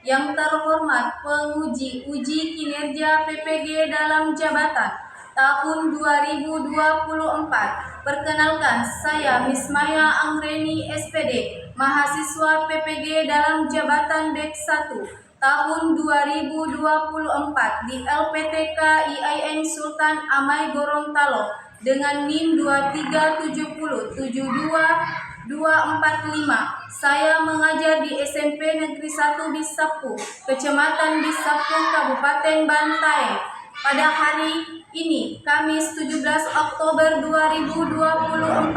Yang terhormat penguji uji kinerja PPG dalam jabatan tahun 2024. Perkenalkan, saya Miss Maya Anggreni SPD, mahasiswa PPG dalam jabatan Dek 1 tahun 2024 di LPTK IAIN Sultan Amai Gorontalo dengan NIM 237072245. Saya mengajar di SMP Negeri 1 Bisapu, Kecamatan Bisapu, Kabupaten Bantaeng. Pada hari ini, Kamis 17 Oktober 2024,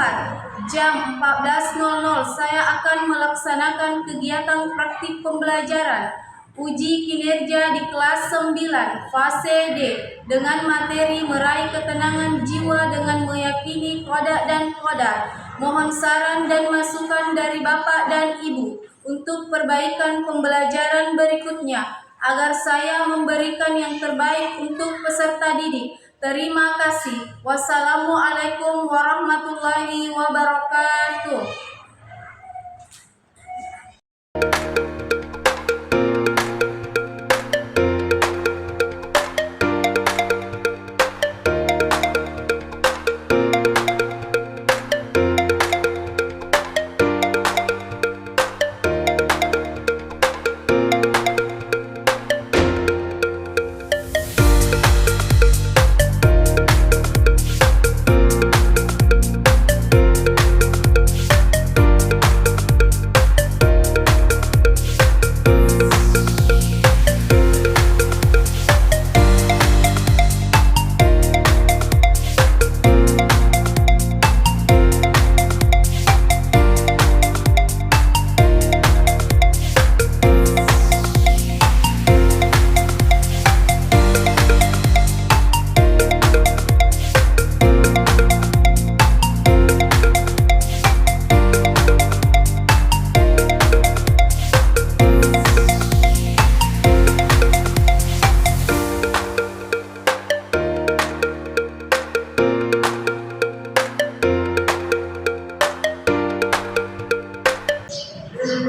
jam 14.00, saya akan melaksanakan kegiatan praktik pembelajaran uji kinerja di kelas 9 fase D dengan materi meraih ketenangan jiwa dengan meyakini qada dan qadar. Mohon saran dan masukan dari Bapak dan Ibu untuk perbaikan pembelajaran berikutnya agar saya memberikan yang terbaik untuk peserta didik. Terima kasih. Wassalamualaikum warahmatullahi wabarakatuh.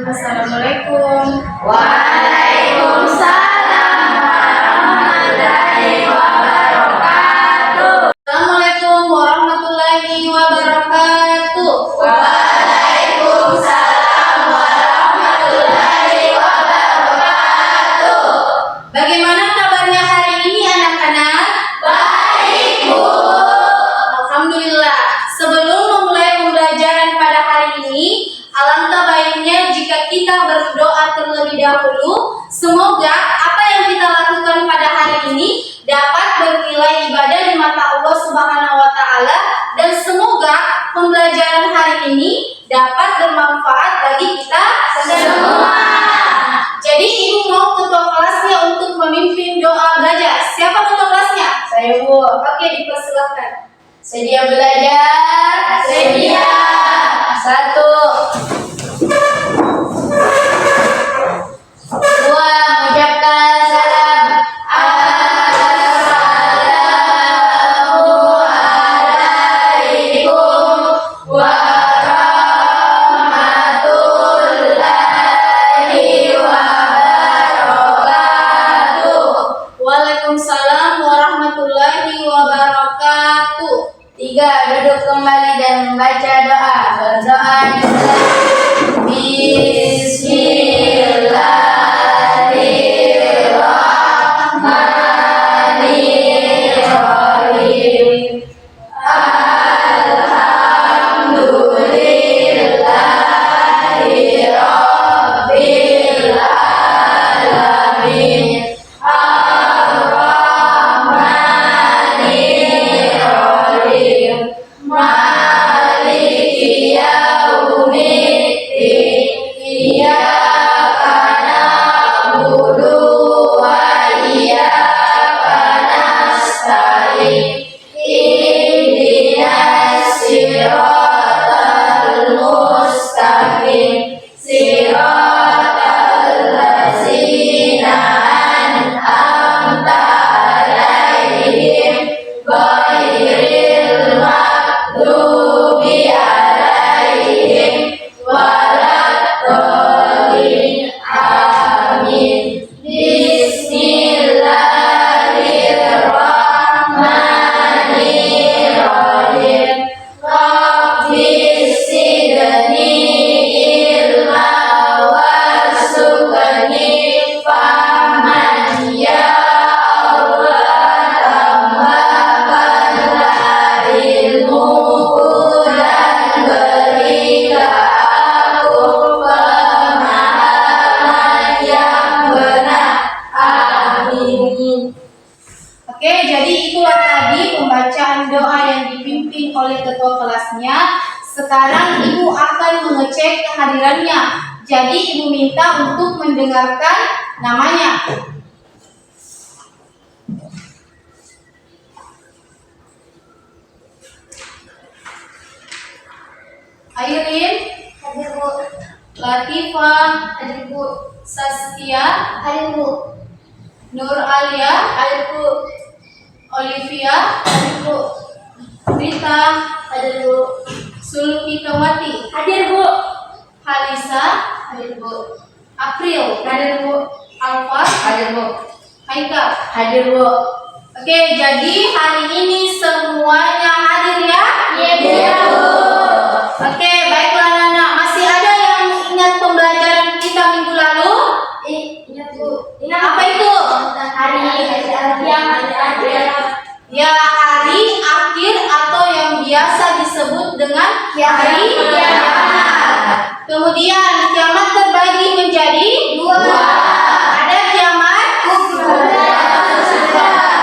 Assalamualaikum. Waalaikumsalam warahmatullahi wabarakatuh. Assalamualaikum warahmatullahi wabarakatuh. Waalaikumsalam warahmatullahi wabarakatuh. Bagaimana kabarnya hari ini anak-anak? Baik, Bu. Alhamdulillah. Sebelum memulai pembelajaran pada hari ini, alangkah baiknya jika kita berdoa terlebih dahulu. Semoga apa yang kita lakukan pada hari ini dapat bernilai ibadah di mata Allah Subhanahu wa Ta'ala, dan semoga pembelajaran hari ini dapat bermanfaat bagi kita semua. Jadi Ibu mau ketua kelasnya untuk memimpin doa belajar. Siapa ketua kelasnya? Saya, Bu. Oke, dipersilakan. Sedia belajar? Sedia. 1. 2. Mengucapkan salam. Assalamualaikum warahmatullahi wabarakatuh. Waalaikumsalam warahmatullahi wabarakatuh. 3. Duduk kembali dan membaca doa. Berdoa Bismillahirrahmanirrahim. Alhamdulillahi rabbil alamin. Ar-Rahmanir-Rahim. Maliki yaumiddin. ketua kelasnya. Sekarang Ibu akan mengecek kehadirannya. Jadi Ibu minta untuk mendengarkan namanya. Airin, Hadir Bu. Latifah, Hadir Bu. Saskia, Hadir Bu. Nur Alia, Hadir Bu. Olivia, Hadir Bu. Rita, Hadir Bu. Sulfikawati, Hadir Bu. Halisa, Hadir Bu. April, Hadir Bu. Alfa, Hadir Bu. Haika. Hadir Bu. Oke, jadi hari ini semuanya hadir ya? Iya Bu. Oke, baiklah Nana. Masih ada yang ingat pembelajaran kita minggu lalu? Ingat Bu. Apa itu? Hari akhir. Ya, hari akhir atau yang biasa disebut dengan hari kiamat. Kemudian kiamat terbagi menjadi dua. Ada kiamat kubra.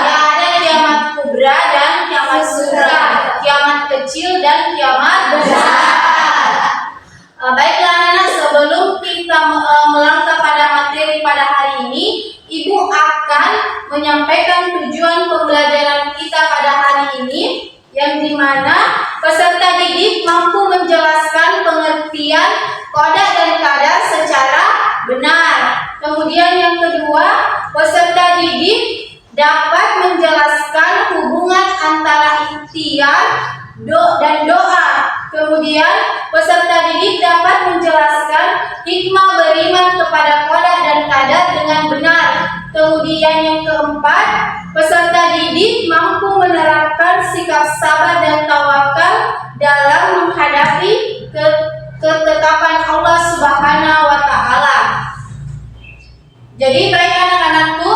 Ya, ada kiamat kubra dan kiamat sugra. Kiamat kecil dan kiamat besar. Baiklah Nana, sebelum kita melangkah pada materi pada hari ini, Ibu akan menyampaikan tujuan pembelajaran kita pada hari ini, yang dimana peserta didik mampu menjelaskan pengertian qada dan qadar secara benar. Kemudian yang kedua, peserta didik dapat menjelaskan hubungan antara ikhtiar dan doa. Kemudian peserta didik dapat menjelaskan hikmah beriman kepada qada dan qadar dengan benar. Kemudian yang keempat, peserta didik mampu menerapkan sikap sabar dan tawakal dalam menghadapi ketetapan Allah Subhanahu wa Ta'ala. Jadi baik anak-anakku,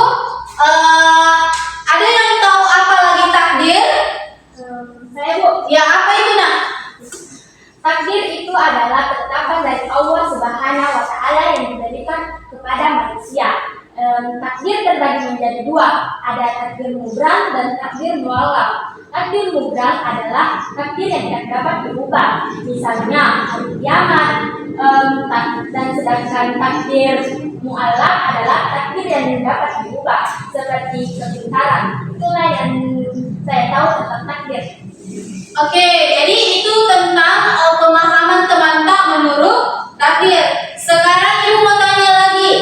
ada yang tahu apa lagi takdir? Saya Bu. Ya, apa itu Nak? Takdir itu adalah ketetapan dari Allah Subhanahu wa Ta'ala yang diberikan kepada manusia. Takdir terbagi menjadi dua, ada takdir mubrang dan takdir muallaq. Takdir mubrang adalah takdir yang tidak dapat berubah, misalnya hari kiamat, dan sedangkan takdir muallaq adalah takdir yang dapat berubah, seperti kepintaran. Itulah yang saya tahu tentang takdir. Oke, jadi itu tentang pemahaman teman-teman menurut takdir. Sekarang Ibu mau tanya lagi.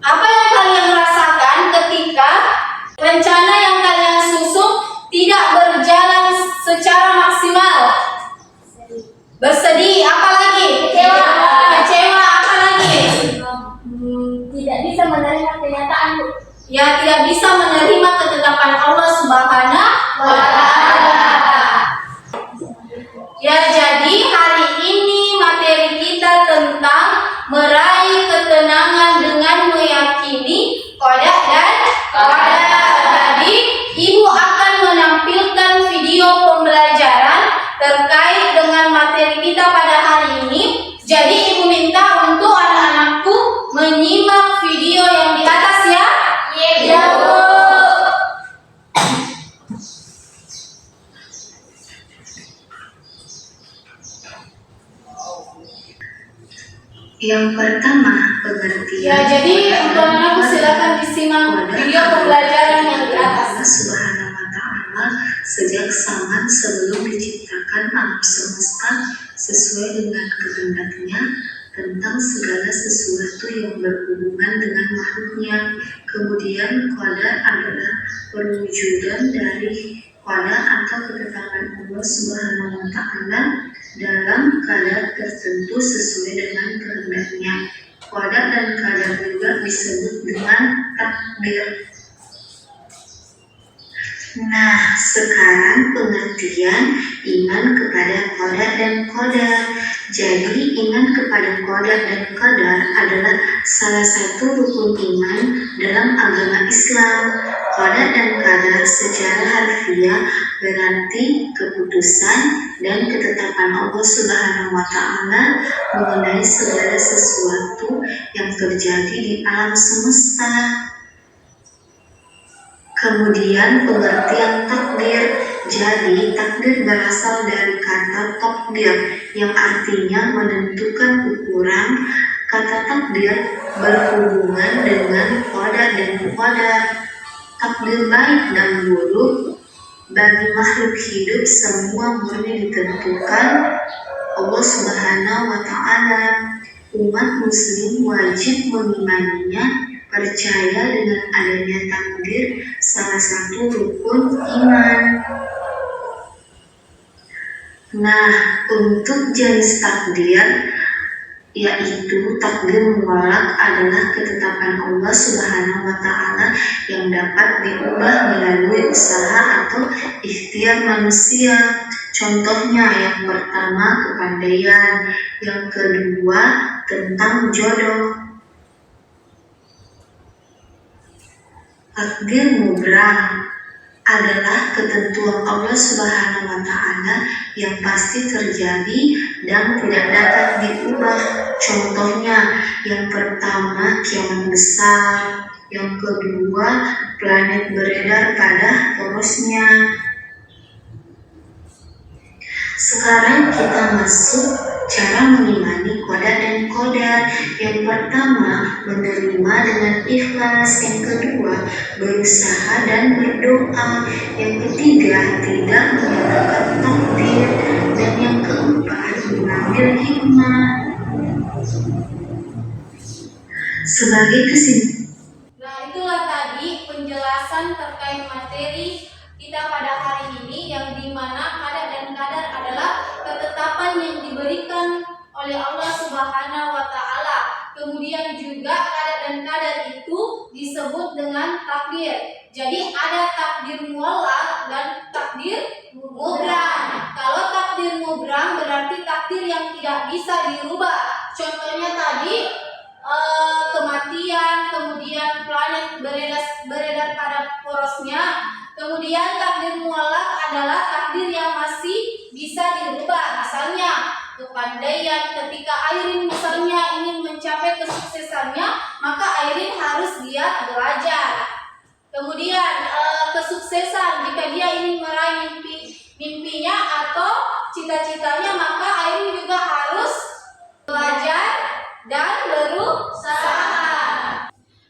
Apa yang kalian rasakan ketika rencana yang kalian susun tidak berjalan secara maksimal? Bersedih, apa lagi? Kecewa. Kecewa, apa lagi? Tidak bisa menerima kenyataan Bu. Ya, tidak bisa menerima ketetapan Allah Subhanahu wa Ta'ala. Ya, jadi hari ini materi kita tentang meraih ketenangan dengan meyakini qada dan qadar. Jadi, Ibu akan menampilkan video pembelajaran terkait dengan materi kita pada hari ini. Jadi, Ibu minta untuk anak-anakku menyimak video yang di atas ya. Iya Bu. Yang pertama, pengertian. Ya, jadi untuk anak-anakku silakan disimak video pembelajaran yang di atas. Allah Subhanahu wa Ta'ala sejak zaman sebelum diciptakan alam semesta sesuai dengan kehendaknya tentang segala sesuatu yang berhubungan dengan makhluknya. Kemudian qada adalah perwujudan dari qada atau ketetapan Allah Subhanahu wa Ta'ala dalam kadar tertentu sesuai dengan kehendaknya. Qada dan qadar juga disebut dengan takdir. Nah, sekarang pengertian iman kepada qada dan qadar. Jadi, iman kepada qada dan qadar adalah salah satu rukun iman dalam agama Islam. Qada dan qadar secara harfiah berarti keputusan dan ketetapan Allah Subhanahu wa Ta'ala mengenai segala sesuatu yang terjadi di alam semesta. Kemudian pengertian takdir, Jadi, takdir berasal dari kata takdir yang artinya menentukan ukuran. Kata takdir berhubungan dengan qada dan qadar. Takdir baik dan buruk bagi makhluk hidup semua murni ditentukan Allah Subhanahu wa Ta'ala. Umat Muslim wajib mengimaninya, percaya dengan adanya takdir, salah satu rukun iman. Nah, untuk jenis takdir, yaitu takdir mutlak adalah ketetapan Allah Subhanahu wa Ta'ala yang dapat diubah melalui usaha atau ikhtiar manusia. Contohnya, yang pertama kepandaian, yang kedua tentang jodoh. Takdir mubrah adalah ketentuan Allah Subhanahu wa Ta'ala yang pasti terjadi dan tidak dapat diubah. Contohnya, yang pertama kiamat besar, yang kedua planet beredar pada porosnya. Sekarang kita masuk cara mengimani qada dan qadar. Yang pertama, menerima dengan ikhlas. Yang kedua, berusaha dan berdoa. Yang ketiga, tidak menyalahkan takdir. Dan yang keempat, mengambil hikmah. Sebagai kesimpulan, Nah, itulah tadi penjelasan terkait materi kita pada hari ini, yang dimana qada dan qadar adalah ketetapan yang diberikan oleh Allah Subhanahu wa Ta'ala. Kemudian juga qada dan qadar itu disebut dengan takdir. Jadi ada takdir mutlak dan takdir mubram. Kalau takdir mubram berarti takdir yang tidak bisa dirubah. Contohnya tadi kematian, kemudian planet beredar pada porosnya. Kemudian takdir mutlak adalah takdir yang masih bisa dirubah. Misalnya kepandaian, ketika Airin misalnya ingin mencapai kesuksesannya, maka Airin harus giat belajar. Kemudian kesuksesan, jika dia ingin meraih mimpinya atau cita-citanya, maka Airin juga harus belajar dan berusaha.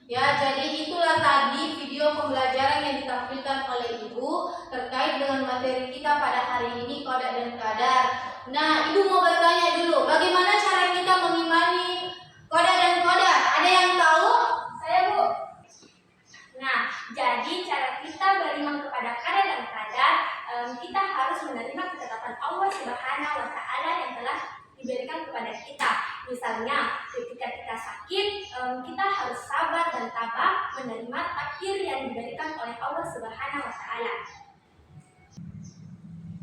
Ya, jadi itulah tadi video pembelajaran yang ditampilkan oleh Ibu terkait dengan materi kita pada hari ini, qada dan qadar. Nah, Ibu mau bertanya dulu, bagaimana cara kita mengimani qada dan qadar? Ada yang tahu? Saya, Bu. Nah, jadi cara kita beriman kepada qada dan qadar, kita harus menerima ketetapan Allah Subhanahu wa Ta'ala yang telah diberikan kepada kita. Misalnya, ketika kita sakit, kita harus sabar dan tabah menerima takdir yang diberikan oleh Allah Subhanahu wa Ta'ala.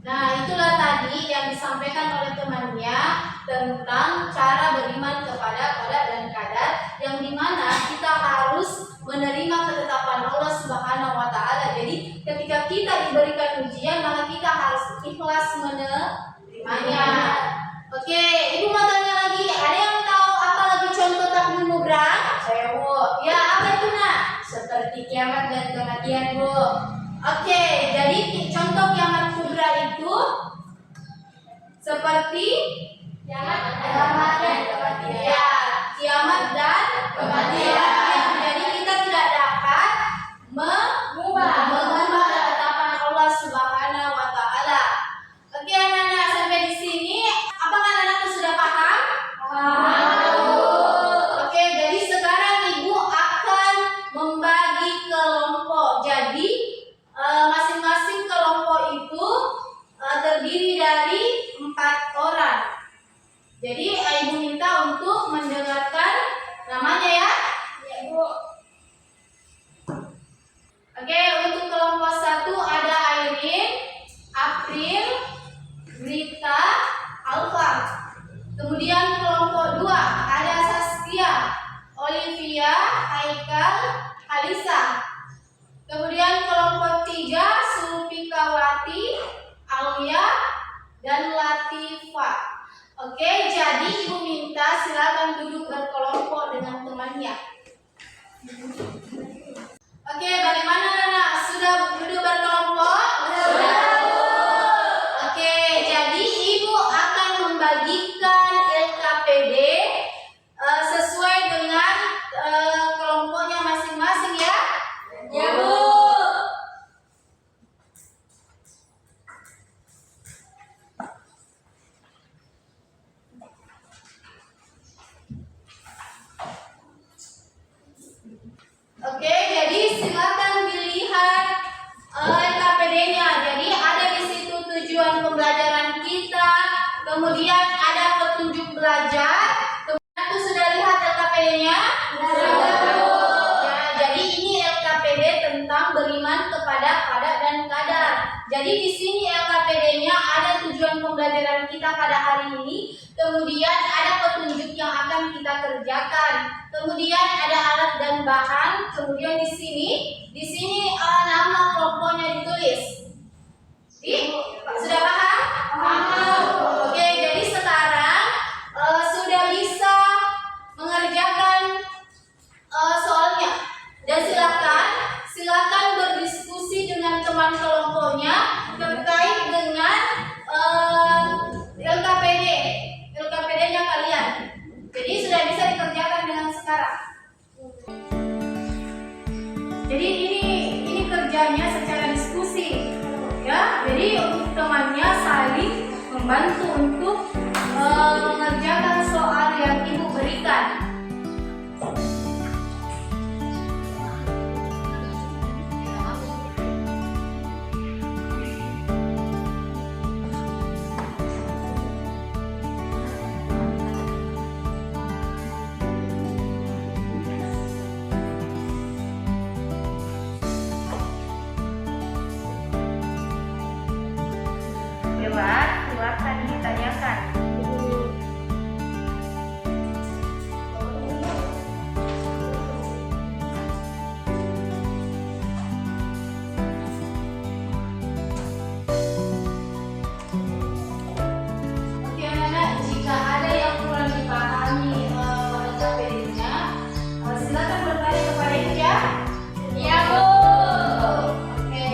Nah, itulah tadi yang disampaikan oleh temannya tentang cara beriman kepada qada dan qadar, yang dimana kita harus menerima ketetapan Allah Subhanahu wa Ta'ala. Jadi ketika kita diberikan ujian, maka kita harus ikhlas menerimanya. Oke, Ibu mau tanya lagi, ada yang tahu apa lagi contoh takdir mubram? Saya, Bu. Ya, apa itu, Nak? Seperti kiamat dan kematian, Bu. Oke, jadi contoh kiamat kubra itu seperti Kiamat dan kematian. ya, kiamat dan kematian. Jadi kita tidak dapat mengubah ketetapan Allah Subhanahu wa Ta'ala. Oke, anak-anak, sampai di sini apakah anak-anakku sudah paham? Oke, jadi sekarang Ibu akan membagi kelompok. Jadi masing-masing kelompok itu terdiri dari 4 orang. Jadi Ibu minta untuk mendengarkan namanya ya. kepada qada dan qadar. Jadi di sini LKPD-nya ada tujuan pembelajaran kita pada hari ini, kemudian ada petunjuk yang akan kita kerjakan, kemudian ada alat dan bahan, kemudian di sini nama kelompoknya ditulis. Sudah paham? Paham. Oke, jadi sekarang sudah bisa mengerjakan soalnya, dan silakan berdiskusi dengan teman kelompoknya terkait dengan LKPD-nya kalian. Jadi sudah bisa dikerjakan dengan sekarang. Jadi ini kerjanya secara diskusi, ya. Jadi untuk temannya saling membantu untuk mengerjakan soal yang ibu berikan. Silakan ditanyakan. Oke anak-anak, jika ada yang kurang dipahami LKPD-nya, silakan bertanya kepada ibu ya. Iya Bu. Oke.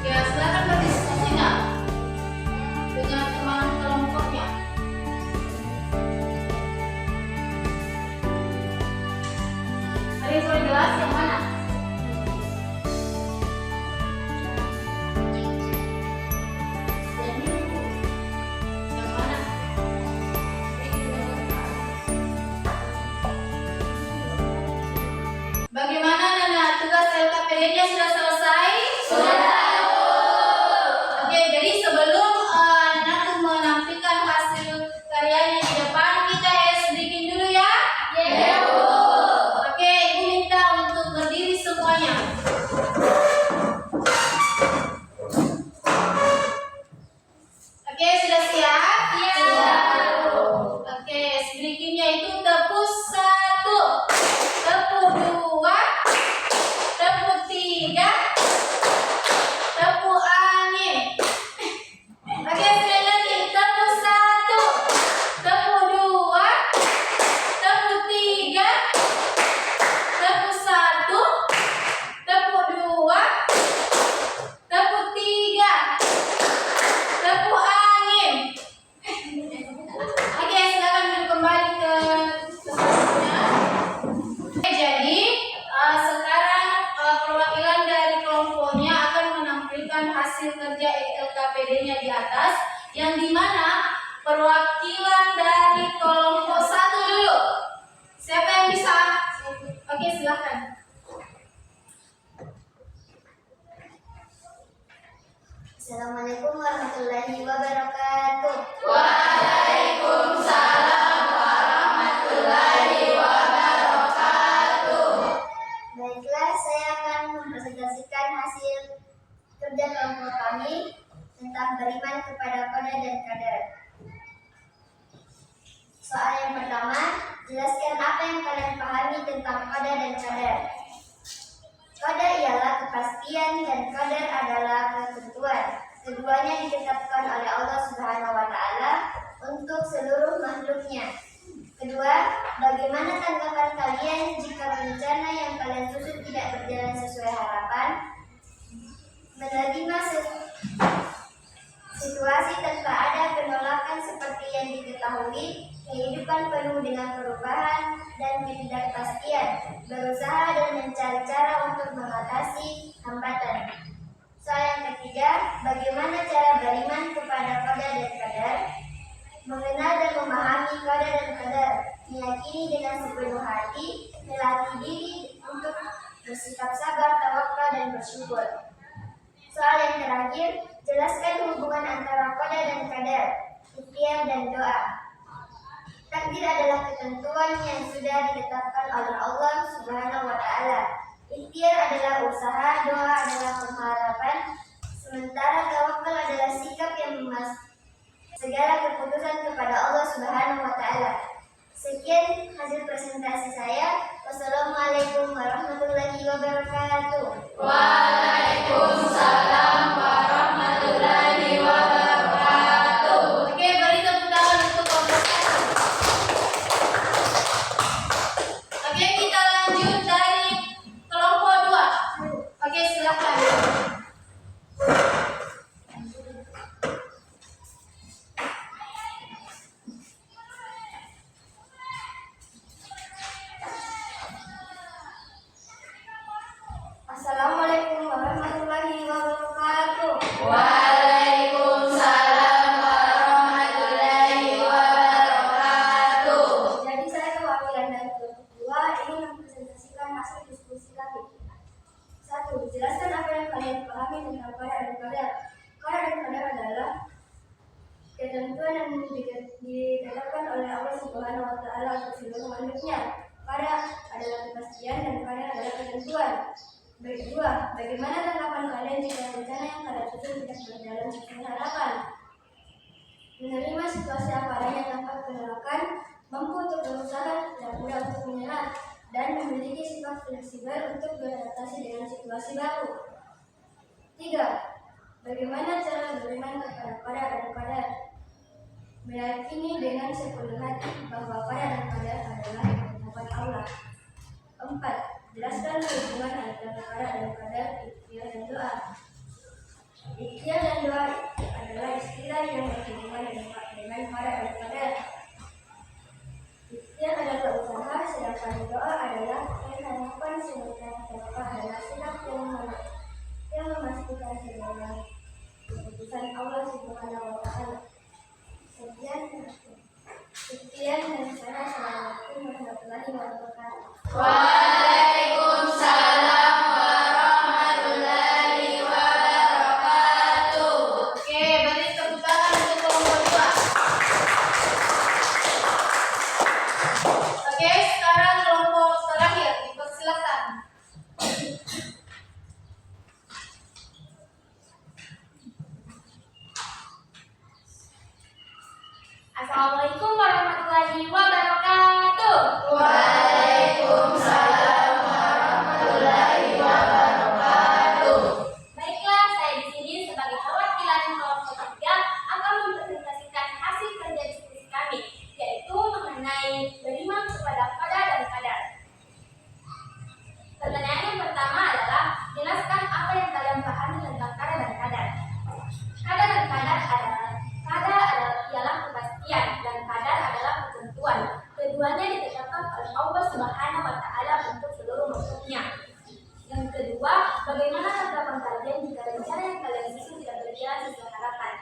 Ya, silakan berdiskusi nak dengan teman kelompoknya. Ada yang boleh jelas yang mana? Yang mana? Bagaimana Nana? Tugas LKPD-nya sudah selesai? Sudah. Oke, jadi sebelum Nana menampilkan hasil karyanya di depan, kita bikin dulu ya. Iya, Bu. Oke, Ibu minta untuk berdiri semuanya. Oke, sudah siap? Iya. Oke, sedikitnya itu tepuk 1, tepuk 2, tepuk 3, tepuk angin. Oke, sekali lagi, tepuk 1, tepuk 2, tepuk 3, tepuk 1, tepuk 2, tepuk 3, tepuk angin. Oke, silakan kembali ke tempatnya. Oke, jadi sekarang perwakilan dari kelompoknya akan menampilkan hasil kerja LKPD-nya di atas, yang dimana perwakilan dari kelompok 1 dulu. Siapa yang bisa? Oke, silakan. Assalamualaikum warahmatullahi wabarakatuh. Waalaikumsalam warahmatullahi wabarakatuh. Baiklah, saya akan mempresentasikan hasil kerja kelompok kami tentang beriman kepada qada dan qadar. Soal yang pertama, jelaskan apa yang kalian pahami tentang qada dan qadar. Qada ialah kepastian dan qadar adalah ketentuan. Keduanya ditetapkan oleh Allah Subhanahu wa Ta'ala untuk seluruh makhluknya. Kedua, bagaimana tanggapan kalian jika rencana yang kalian susun tidak berjalan sesuai harapan? Menerima situasi tanpa ada penolakan seperti yang diketahui, kehidupan penuh dengan perubahan dan ketidakpastian, berusaha dan mencari cara untuk mengatasi hambatan. Soal yang ketiga, bagaimana cara beriman kepada qada dan qadar? Mengenal dan memahami qada dan qadar, meyakini dengan sepenuh hati, melatih diri untuk bersikap sabar, tawakal dan bersyukur. Soal yang terakhir, Jelaskan hubungan antara qada dan qadar, ikhtiar dan doa. Takdir adalah ketentuan yang sudah ditetapkan oleh Allah Subhanahu wa taala. Ikhtiar adalah usaha, doa adalah pengharapan, sementara tawakal adalah sikap yang segala keputusan kepada Allah Subhanahu wa taala. Sekian hasil presentasi saya. Wassalamualaikum warahmatullahi wabarakatuh. Waalaikumsalam warahmatullahi wabarakatuh. Oke, beri tepuk tangan untuk kelompok 1. Oke, kita lanjut dari kelompok 2. Oke, silakan. Assalamualaikum warahmatullahi wabarakatuh. Waalaikumsalam warahmatullahi wabarakatuh. Jadi saya kewakilan dari kelompok 2 ingin mempresentasikan hasil diskusi kami. 1. Jelaskan apa yang kalian pahami tentang qada dan qadar. Qada dan qadar adalah ketentuan yang ditetapkan oleh Allah Subhanahu wa taala untuk seluruh makhluknya. Qada adalah kepastian dan qadar adalah ketentuan. Baik, 2. Bagaimana tanggapan kalian jika rencana yang kalian susun tidak berjalan sesuai harapan? Menerima situasi apa adanya tanpa penolakan, mampu untuk berusaha, tidak mudah untuk menyerah, dan memiliki sifat fleksibel untuk beradaptasi dengan situasi baru. 3. Bagaimana cara beriman kepada qada dan qadar? Meyakini dengan sepenuh hati bahwa qada dan qadar adalah ketetapan Allah. 4. Jelaskan hubungan antara qada dan qadar, ikhtiar dan doa. Ikhtiar dan doa adalah istilah yang berhubungan dengan qada dan qadar. Ikhtiar adalah usaha, sedangkan doa adalah harapan, sementara doa adalah sikap yang memastikan segala keputusan Allah Subhanahu wa taala. Sekian dan saya. Assalamualaikum warahmatullahi wabarakatuh. Waalaikumsalam warahmatullahi wabarakatuh. Oke, beri tepuk tangan untuk kelompok 2. Oke, sekarang kelompok terakhir, dipersilakan. Assalamualaikum warahmatullahi wabarakatuh. Waalaikumsalam warahmatullahi wabarakatuh. Baiklah, saya di sini sebagai perwakilan kelompok 3 akan mempresentasikan hasil kerja diskusi kami, yaitu mengenai beriman kepada qada dan qadar. Pertanyaan yang pertama adalah, jelaskan apa yang kalian pahami tentang qada dan qadar. Qada dan qadar ialah kepastian dan qadar adalah ketentuan. Keduanya ditetapkan oleh Allah Subhanahu wa taala untuk seluruh makhluknya. Yang kedua, bagaimana tanggapan kalian jika rencana yang kalian susun tidak berjalan sesuai harapan?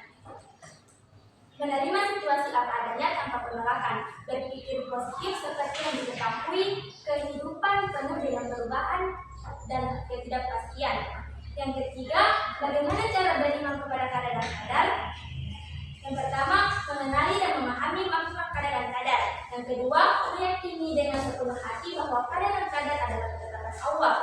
Menerima situasi apa adanya tanpa penolakan, berpikir positif seperti yang diketahui, kehidupan penuh dengan perubahan dan ketidakpastian. Yang ketiga, bagaimana cara beriman kepada qada dan qadar? Yang pertama, mengenali dan memahami maksud qada dan qadar. Yang kedua, meyakini dengan sepenuh hati bahwa qada dan qadar adalah ketetapan Allah.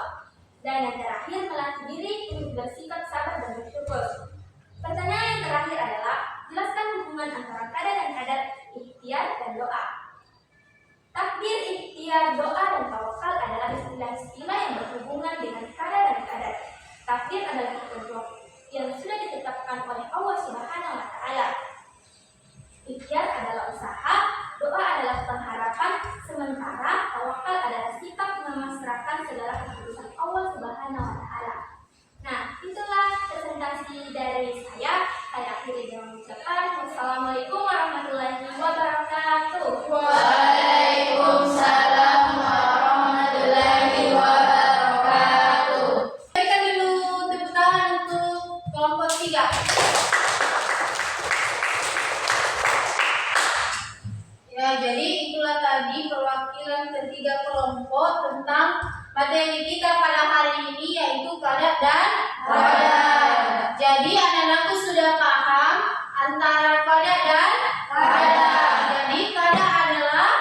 Dan yang terakhir, melatih diri untuk bersikap sabar dan bersyukur. Pertanyaan yang terakhir adalah, jelaskan hubungan antara qada dan qadar, ikhtiar dan doa. Takdir, ikhtiar, doa, dan tawakal adalah istilah-istilah yang berhubungan dengan qada dan qadar. Takdir adalah ketentuan yang sudah ditetapkan oleh Allah Subhanahu wa taala. Ikhtiar adalah usaha, doa adalah pengharapan, sementara tawakal adalah sikap memasrahkan segala keputusan Allah Subhanahu wa taala. Nah, itulah presentasi dari saya. Saya akhiri dengan ucapan wassalamualaikum warahmatullahi wabarakatuh. Waalaikumsalam warahmatullahi wabarakatuh. Berikan dulu tepuk tangan untuk kelompok 3. Ya, jadi itulah tadi perwakilan ketiga kelompok tentang materi kita pada hari ini, yaitu qada dan qadar. Jadi anak-anakku sudah paham antara kada dan kada. Jadi kada adalah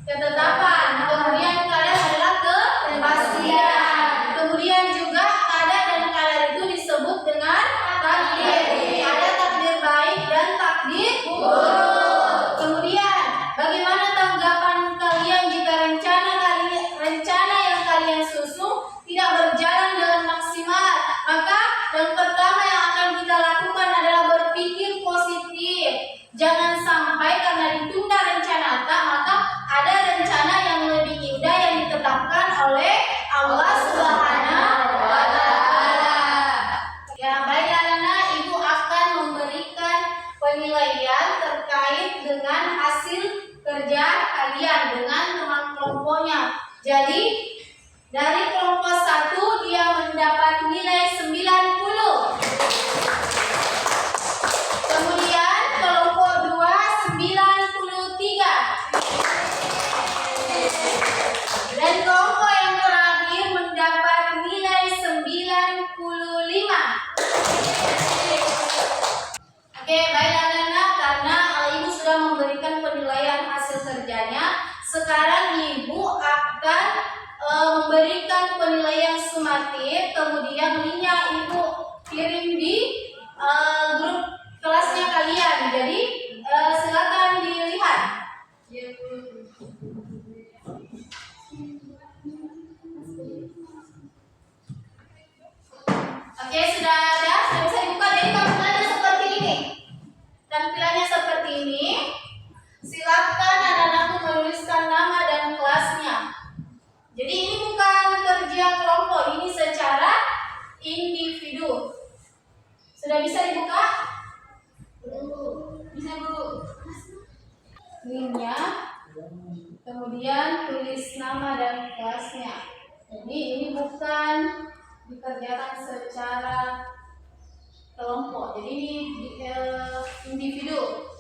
ketetapan, kemudian kada adalah kepastian. Kemudian juga kada dan kada itu disebut dengan takdir. Ada takdir baik dan takdir buruk. Kemudian bagaimana tanggapan kalian jika rencana yang kalian susun tidak berjalan dengan maksimal? Maka yang pertama yang akan kita lakukan adalah berpikir positif. Jangan sampai karena ditunda rencana maka ada rencana yang lebih indah yang ditetapkan oleh Allah Subhanahu wa Ta'ala. Ya, baik anak-anak, Ibu akan memberikan penilaian terkait dengan hasil kerja kalian dengan teman kelompoknya. Jadi dari kelompok 1 dia mendapat nilai 90. Kemudian kelompok 2 93. Dan kelompok yang terakhir mendapat nilai 95. Oke, baik anak-anak, karena Ibu sudah memberikan penilaian hasil kerjanya, sekarang Ibu akan memberikan penilaian sumatif, kemudian linknya Ibu kirim di grup kelasnya kalian. Jadi silakan dilihat. Oke, sudah ada, sudah bisa dibuka. Jadi tampilannya seperti ini. Tampilannya seperti ini. Silakan anak-anakku menuliskan nama dan kelasnya. Jadi ini bukan kerja kelompok, ini secara individu. Sudah bisa dibuka? Bisa Bu. Linknya, kemudian tulis nama dan kelasnya. Jadi ini bukan dikerjakan secara kelompok, jadi ini individu.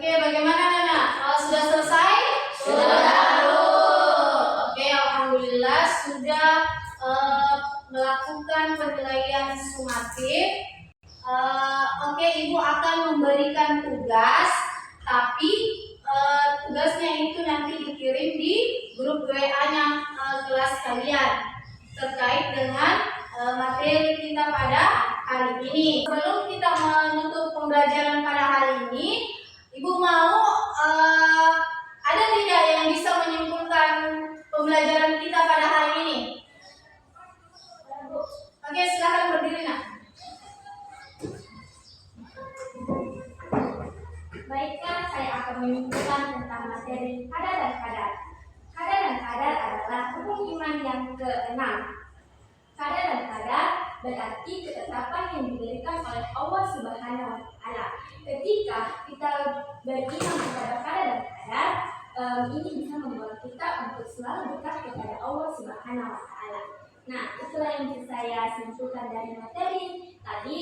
Oke, bagaimana anak? Sudah selesai? Sudah. Oke, alhamdulillah sudah melakukan penilaian sumatif. Oke, Ibu akan memberikan tugas, tapi tugasnya itu nanti dikirim di grup WA-nya kelas kalian terkait dengan materi kita pada hari ini. Sebelum kita menutup pembelajaran pada hari ini, Ibu mau ada tidak yang bisa menyimpulkan pembelajaran kita pada hari ini? Oke, silakan berdiri nak. Baiklah, saya akan menyimpulkan tentang materi kadar dan kadar. Kadar dan kadar adalah rukun iman yang keenam. Kadar dan kadar berarti ketetapan yang diberikan oleh Allah Subhanahu wa Ta'ala. Ketika kita beriman kepada kadar dan kadar, ini bisa membuat kita untuk selalu dekat kepada Allah Subhanahu wa Ta'ala. Nah, itulah yang bisa saya simpulkan dari materi tadi.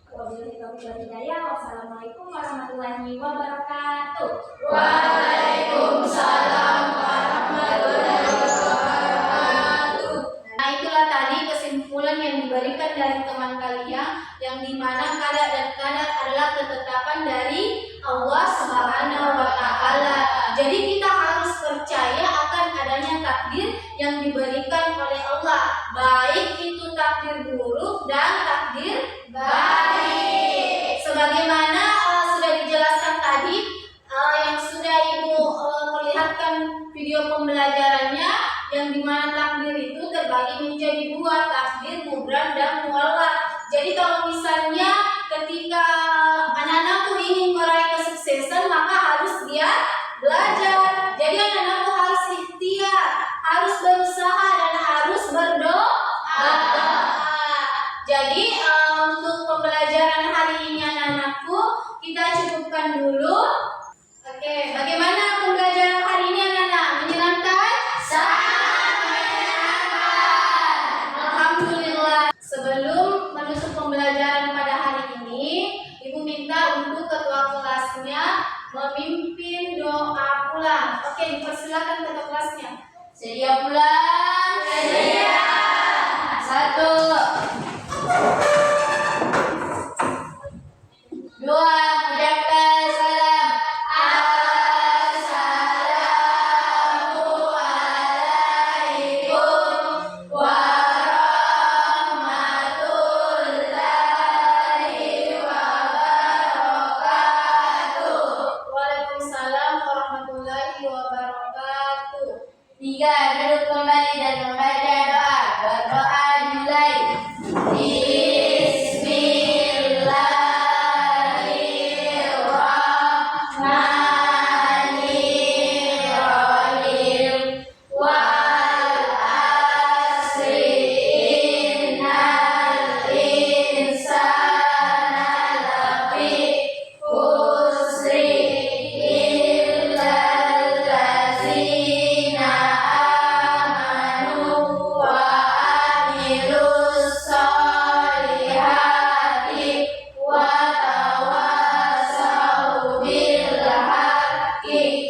Wassalamualaikum warahmatullahi wabarakatuh. Waalaikumsalam warahmatullahi wabarakatuh. Nah, itulah tadi kesimpulan yang diberikan dari teman kalian, yang dimana kadar dan kadar adalah ketetapan dari Allah Allah Subhanahu wa taala. Jadi kita harus percaya akan adanya takdir yang diberikan oleh Allah, baik itu takdir buruk dan takdir baik. Sebagaimana sudah dijelaskan tadi, yang sudah Ibu melihatkan video pembelajarannya, yang dimana takdir itu terbagi menjadi dua, takdir mubram dan muallaq. Jadi kalau misalnya ketika anak-anakku ingin meraih kesuksesan, maka harus dia belajar. Jadi anak-anakku harus ikhtiar, harus berusaha dan harus berdoa. Jadi untuk pembelajaran hari ini anak-anakku, kita cukupkan dulu. Oke, bagaimana pembelajaran hari ini anak-anak? Menyenangkan? Sangat menyenangkan. Alhamdulillah. Sebelum menutup pembelajaran pada hari ini, Ibu minta untuk ketua kelasnya memimpin doa pulang. Oke, dipersilakan ketua kelasnya. Sedia pulang? Sedia. 1, 2, mengucapkan salam. Assalamualaikum warahmatullahi wabarakatuh. Waalaikumsalam warahmatullahi wabarakatuh. 3, duduk kembali dan membaca doa. Berdoa dimulai. Bismillahirrahmanirrahim. Wal asri innal insana lafi khusri illal ladzina amanu wa amilus solihati wa tawassaw bil haqqi